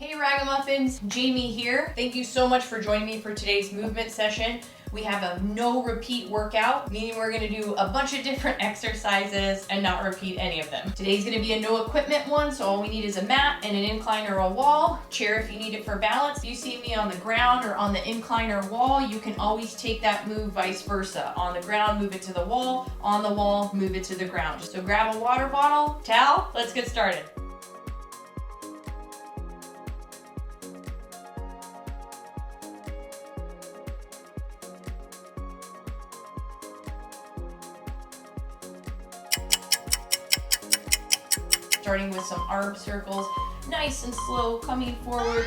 Hey Ragamuffins, Jamie here. Thank you so much for joining me for today's movement session. We have a no repeat workout, meaning we're gonna do a bunch of different exercises and not repeat any of them. Today's gonna be a no equipment one, so all we need is a mat and an incline or a wall, chair if you need it for balance. If you see me on the ground or on the incline or wall, you can always take that move vice versa. On the ground, move it to the wall. On the wall, move it to the ground. So grab a water bottle, towel, let's get started. Starting with some arm circles, nice and slow, coming forward,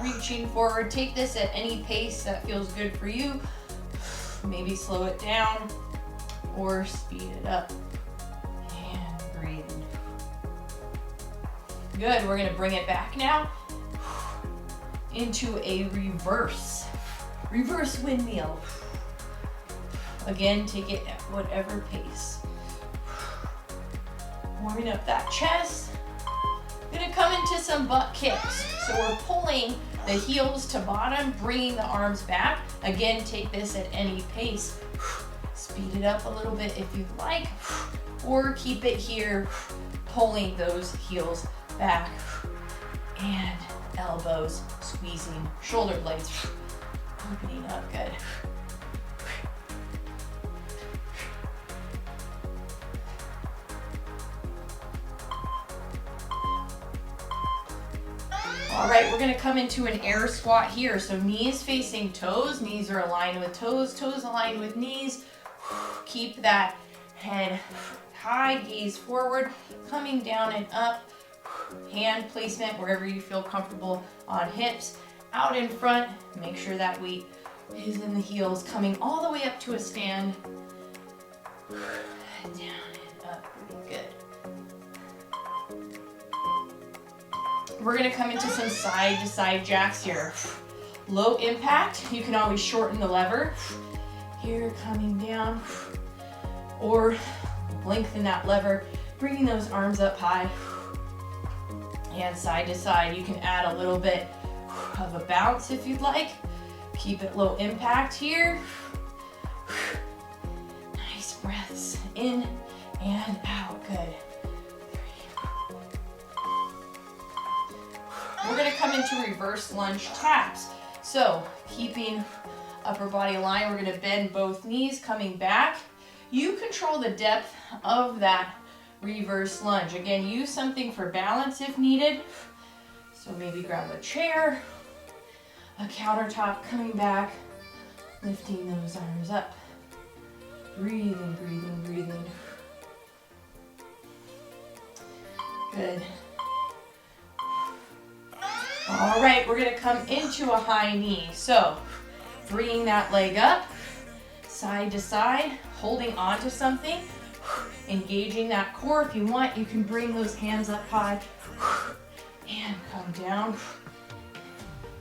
reaching forward. Take this at any pace that feels good for you. Maybe slow it down or speed it up. And breathe. Good, we're gonna bring it back now into a reverse windmill. Again, take it at whatever pace. Warming up that chest. Gonna come into some butt kicks. So we're pulling the heels to bottom, bringing the arms back. Again, take this at any pace. Speed it up a little bit if you'd like, or keep it here, pulling those heels back. And elbows squeezing, shoulder blades opening up, good. All right, we're gonna come into an air squat here. So knees facing toes, knees are aligned with toes, toes aligned with knees. Keep that head high, gaze forward, coming down and up. Hand placement wherever you feel comfortable on hips. Out in front, make sure that weight is in the heels, coming all the way up to a stand. Down and up, really good. We're gonna come into some side to side jacks here. Low impact, you can always shorten the lever. Here, coming down, or lengthen that lever, bringing those arms up high. And side to side, you can add a little bit of a bounce if you'd like. Keep it low impact here. Nice breaths in and out, good. We're gonna come into reverse lunge taps. So keeping upper body aligned, we're gonna bend both knees, coming back. You control the depth of that reverse lunge. Again, use something for balance if needed. So maybe grab a chair, a countertop, coming back, lifting those arms up. Breathing, breathing, breathing. Good. All right, we're gonna come into a high knee. So, bringing that leg up, side to side, holding on to something, engaging that core. If you want, you can bring those hands up high and come down.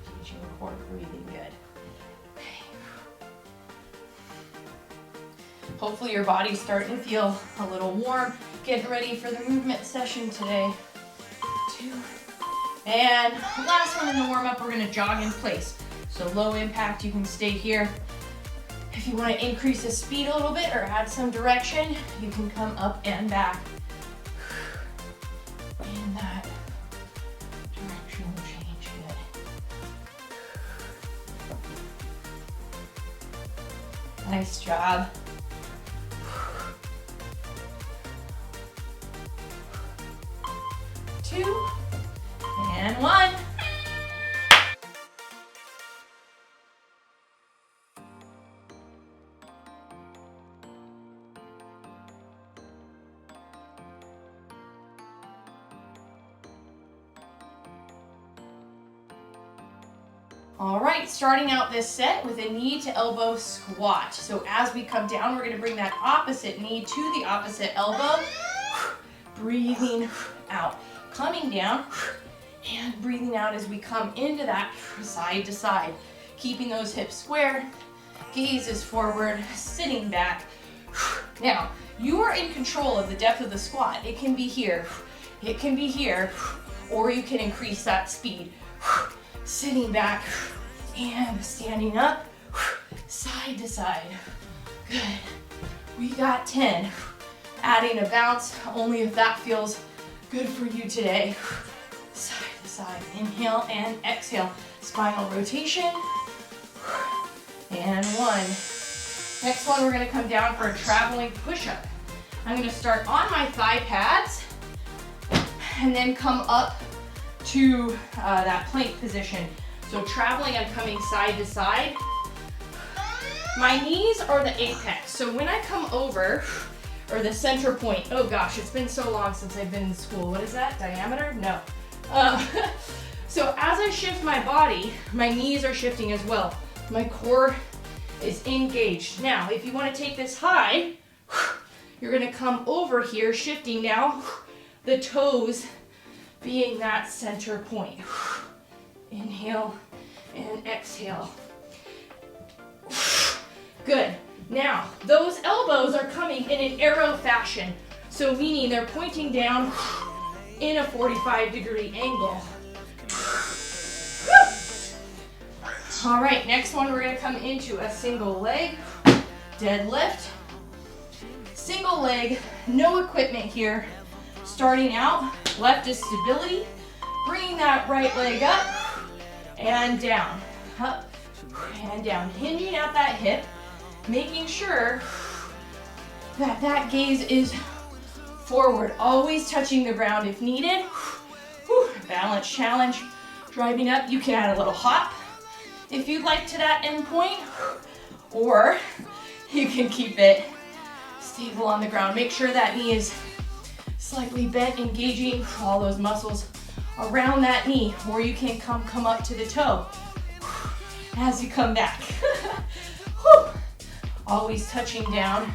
Engaging the core, breathing good. Okay. Hopefully your body's starting to feel a little warm. Getting ready for the movement session today. 2. And last one in the warm up, we're gonna jog in place. So low impact, you can stay here. If you wanna increase the speed a little bit or add some direction, you can come up and back. In that directional change, good. Nice job. 2. And 1. All right, starting out this set with a knee to elbow squat. So as we come down, we're gonna bring that opposite knee to the opposite elbow. Breathing out, coming down. And breathing out as we come into that side to side. Keeping those hips square, gaze is forward, sitting back. Now, you are in control of the depth of the squat. It can be here, it can be here, or you can increase that speed. Sitting back and standing up, side to side. Good. We got 10. Adding a bounce only if that feels good for you today. Side to side. Inhale and exhale. Spinal rotation. And 1. Next one, we're going to come down for a traveling push-up. I'm going to start on my thigh pads and then come up to that plank position. So traveling, I'm coming side to side. My knees are the apex. So when I come over, or the center point, oh gosh, it's been so long since I've been in school. What is that, diameter? No. So as I shift my body, my knees are shifting as well. My core is engaged. Now, if you want to take this high, you're going to come over here, shifting now, the toes being that center point. Inhale and exhale. Good. Now, those elbows are coming in an arrow fashion. So meaning they're pointing down in a 45-degree angle. All right, next one, we're going to come into a single leg deadlift. Single leg, no equipment here. Starting out, left is stability. Bringing that right leg up and down. Up and down. Hinging out that hip. Making sure that that gaze is forward. Always touching the ground if needed. Balance challenge. Driving up, you can add a little hop if you'd like to that end point, or you can keep it stable on the ground. Make sure that knee is slightly bent, engaging all those muscles around that knee, or you can come up to the toe as you come back. Always touching down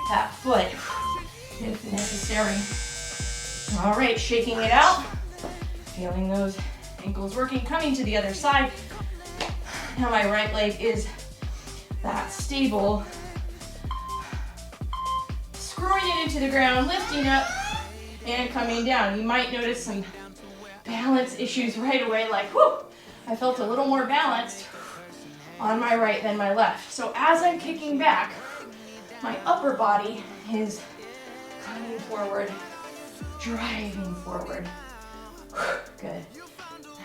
that foot if necessary. All right, shaking it out, feeling those ankles working, coming to the other side. Now my right leg is that stable. Screwing it into the ground, lifting up, and coming down. You might notice some balance issues right away, like, whoo, I felt a little more balanced on my right than my left. So as I'm kicking back, my upper body is coming forward, driving forward. Good.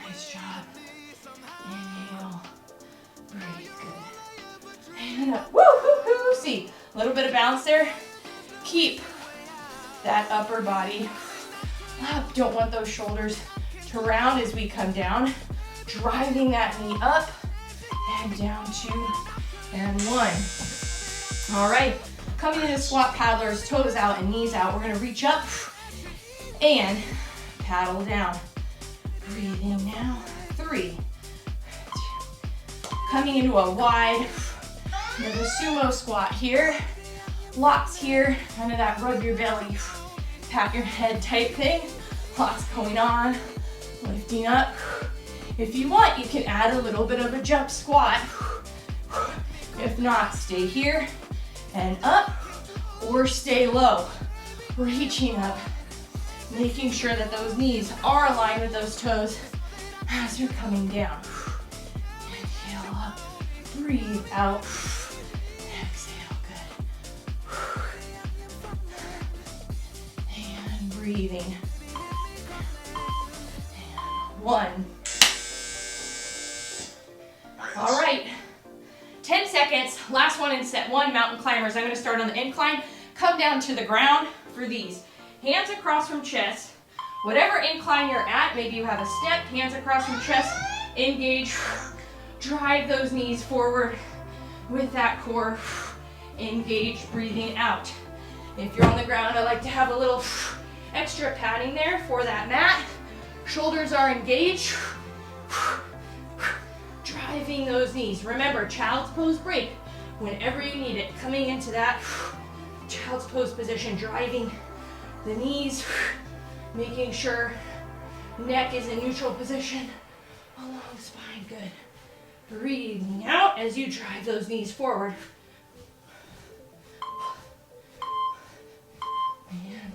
Nice job. Inhale. Breathe. Good. And up. Woo-hoo-hoo. See, a little bit of balance there. Keep that upper body up. Don't want those shoulders to round as we come down. Driving that knee up and down, 2 and 1. All right, coming into squat paddlers, toes out and knees out. We're gonna reach up and paddle down. Breathing now, 3, 2. Coming into a wide, another sumo squat here. Locks here, kind of that rub your belly, pat your head type thing. Lots going on, lifting up. If you want, you can add a little bit of a jump squat. If not, stay here and up, or stay low. Reaching up, making sure that those knees are aligned with those toes as you're coming down. Inhale up, breathe out. Exhale, good. And breathing. And 1. All right, 10 seconds, last one in set 1, mountain climbers. I'm gonna start on the incline, come down to the ground for these. Hands across from chest, whatever incline you're at, maybe you have a step, hands across from chest, engage, drive those knees forward with that core, engage, breathing out. If you're on the ground, I like to have a little extra padding there for that mat. Shoulders are engaged. Driving those knees. Remember, child's pose break whenever you need it. Coming into that child's pose position, driving the knees, making sure neck is in neutral position along spine. Good. Breathing out as you drive those knees forward. And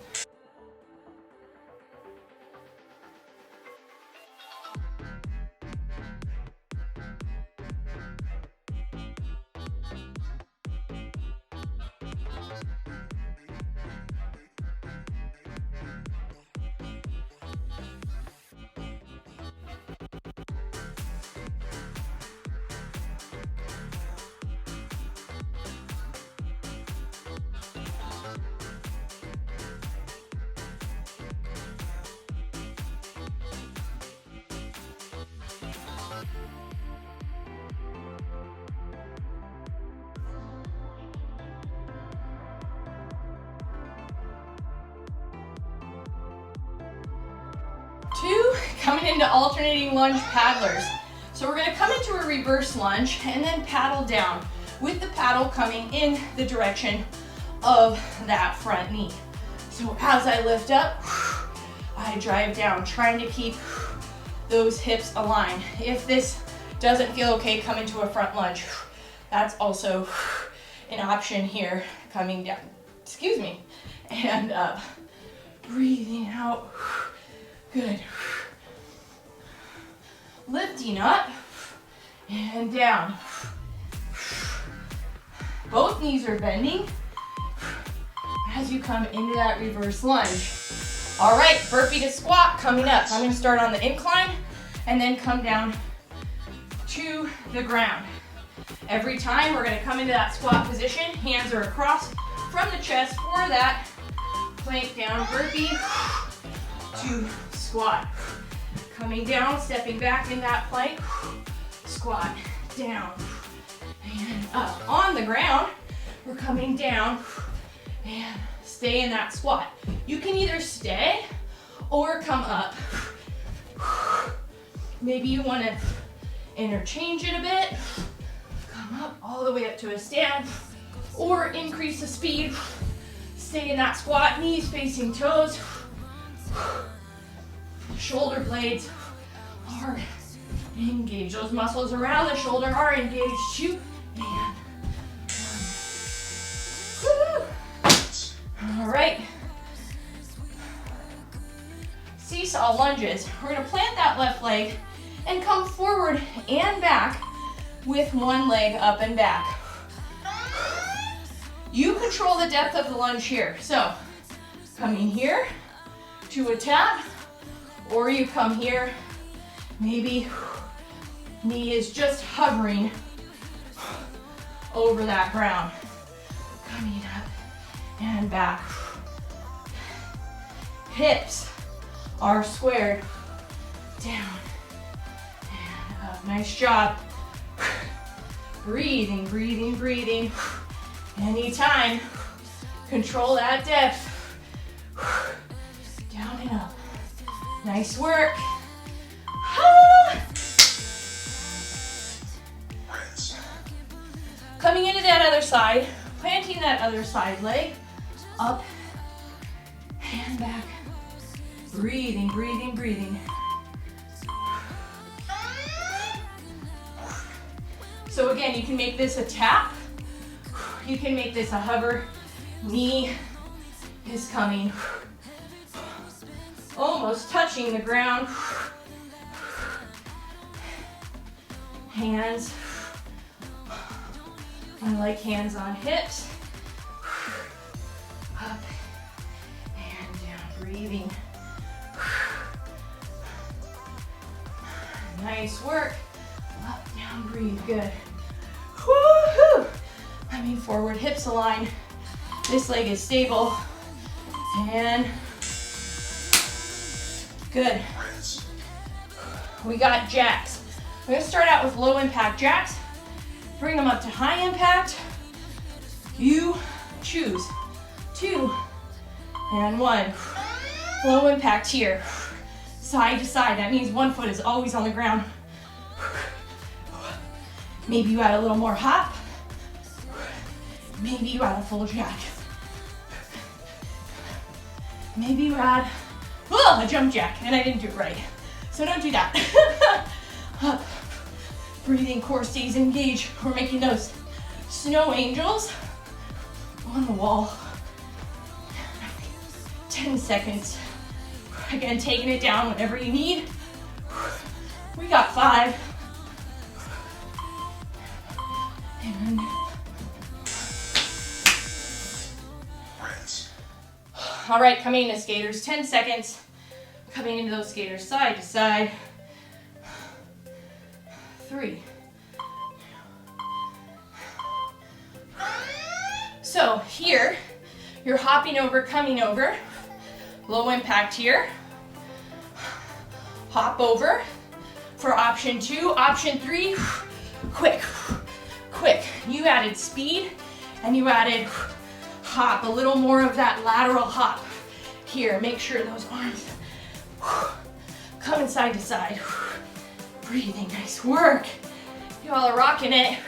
coming into alternating lunge paddlers. So we're gonna come into a reverse lunge and then paddle down with the paddle coming in the direction of that front knee. So as I lift up, I drive down, trying to keep those hips aligned. If this doesn't feel okay, come into a front lunge. That's also an option here, coming down, excuse me, and up. Breathing out, good. Lifting up and down. Both knees are bending as you come into that reverse lunge. All right, burpee to squat coming up. I'm gonna start on the incline and then come down to the ground. Every time we're gonna come into that squat position, hands are across from the chest for that plank down burpee to squat. Coming down, stepping back in that plank, squat, down, and up. On the ground, we're coming down and stay in that squat. You can either stay or come up. Maybe you want to interchange it a bit. Come up all the way up to a stand, or increase the speed. Stay in that squat, knees facing toes. Shoulder blades are engaged. Those muscles around the shoulder are engaged too. And woo. All right. Seesaw lunges. We're gonna plant that left leg and come forward and back with one leg up and back. You control the depth of the lunge here. So, coming here to a tap, or you come here, maybe knee is just hovering over that ground. Coming up and back. Hips are squared, down and up. Nice job. Breathing, breathing, breathing. Anytime, control that depth. Down and up. Nice work. Coming into that other side, planting that other side leg, up and back. Breathing, breathing, breathing. So again, you can make this a tap. You can make this a hover. Knee is coming, almost touching the ground. Hands, I like hands on hips. Up and down, breathing. Nice work. Up, down, breathe, good. Woo-hoo! Coming forward, hips aligned. This leg is stable. And good. We got jacks. We're gonna start out with low impact jacks. Bring them up to high impact. You choose. 2 and 1. Low impact here. Side to side. That means one foot is always on the ground. Maybe you add a little more hop. Maybe you add a full jack. Maybe you add a jump jack, and I didn't do it right. So don't do that. Up. Breathing, core stays engaged. We're making those snow angels on the wall. 10 seconds. Again, taking it down whenever you need. We got 5. And all right, coming into skaters, 10 seconds. Coming into those skaters side to side. 3. So here, you're hopping over, coming over. Low impact here. Hop over for option 2. Option 3, quick, quick. You added speed and you added hop, a little more of that lateral hop. Here, make sure those arms Coming side to side. Breathing, nice work. You all are rocking it.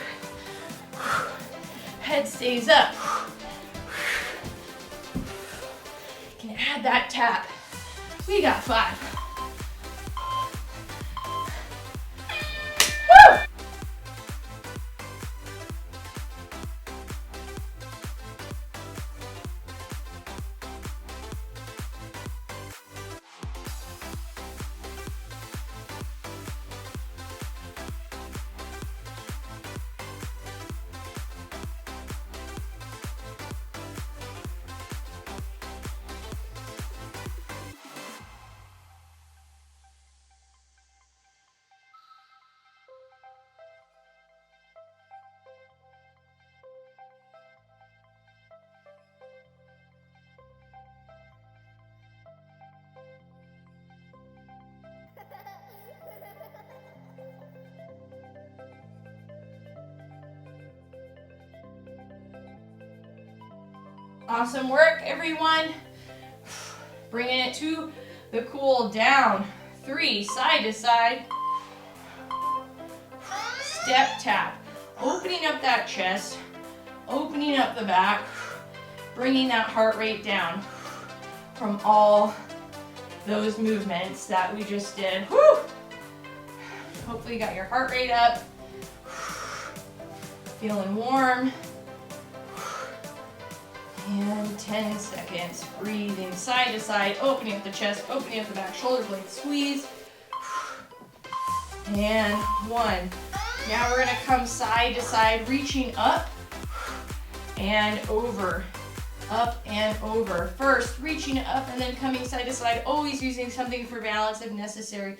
Head stays up. Can add that tap. We got 5. Woo! Awesome work, everyone. Bringing it to the cool down. 3, side to side. Step tap. Opening up that chest, opening up the back, bringing that heart rate down from all those movements that we just did. Woo! Hopefully you got your heart rate up. Feeling warm. And 10 seconds, breathing side to side, opening up the chest, opening up the back, shoulder blades squeeze. And 1. Now we're gonna come side to side, reaching up and over, up and over. First, reaching up and then coming side to side, always using something for balance if necessary.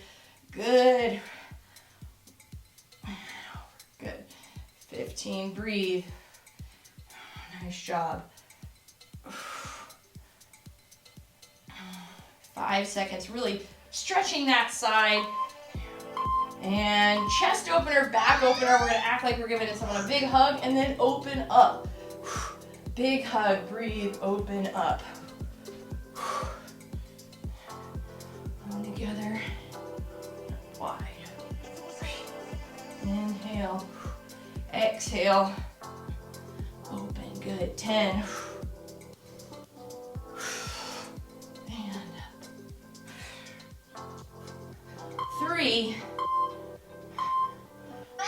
Good. Good. 15, breathe. Nice job. 5 seconds, really stretching that side. And chest opener, back opener. We're gonna act like we're giving someone a big hug and then open up. Big hug, breathe, open up. All together, wide. Inhale, exhale, open, good, 10. 3,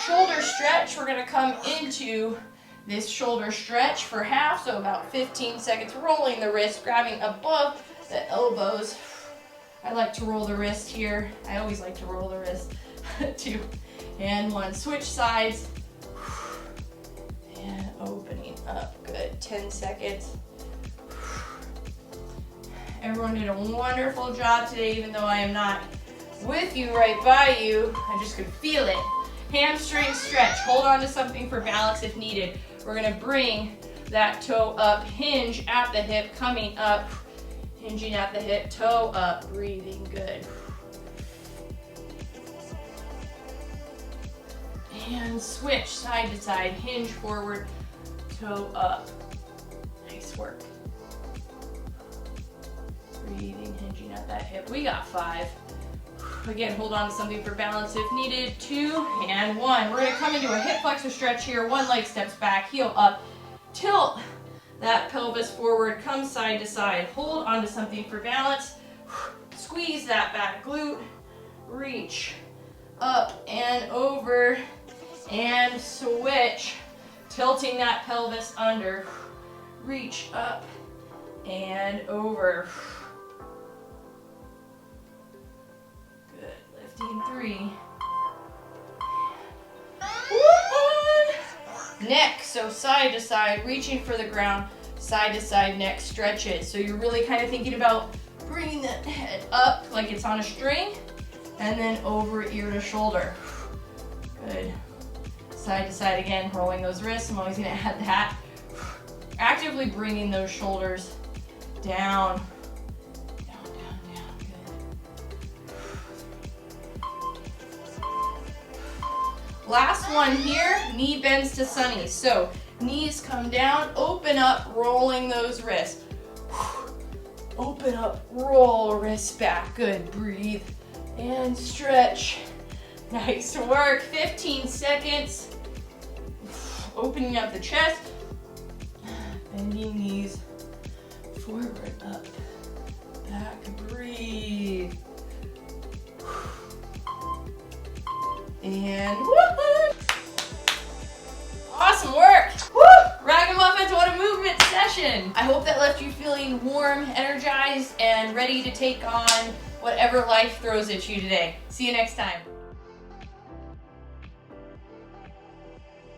shoulder stretch. We're gonna come into this shoulder stretch for half, so about 15 seconds, rolling the wrist, grabbing above the elbows. I like to roll the wrist here. I always like to roll the wrist. 2 and 1, switch sides, and opening up, good, 10 seconds. Everyone did a wonderful job today, even though I am not with you, right by you. I just could feel it. Hamstring stretch. Hold on to something for balance if needed. We're gonna bring that toe up, hinge at the hip, coming up, hinging at the hip, toe up, breathing, good. And switch side to side, hinge forward, toe up. Nice work. Breathing, hinging at that hip. We got 5. Again, hold on to something for balance if needed. 2 and 1. We're gonna come into a hip flexor stretch here. One leg steps back, heel up. Tilt that pelvis forward, come side to side. Hold on to something for balance. Squeeze that back glute. Reach up and over and switch. Tilting that pelvis under. Reach up and over. 3. Neck, so side to side, reaching for the ground, side to side neck stretches. So you're really kind of thinking about bringing the head up like it's on a string, and then over ear to shoulder. Good. Side to side again, rolling those wrists. I'm always gonna add that. Actively bringing those shoulders down. Last one here, knee bends to sunny. So knees come down, open up, rolling those wrists. Open up, roll wrists back. Good, breathe. And stretch. Nice work. 15 seconds. Opening up the chest. Bending knees. Forward, up, back, breathe. And woohoo! Awesome work! Woo! Ragamuffins, what a movement session! I hope that left you feeling warm, energized, and ready to take on whatever life throws at you today. See you next time.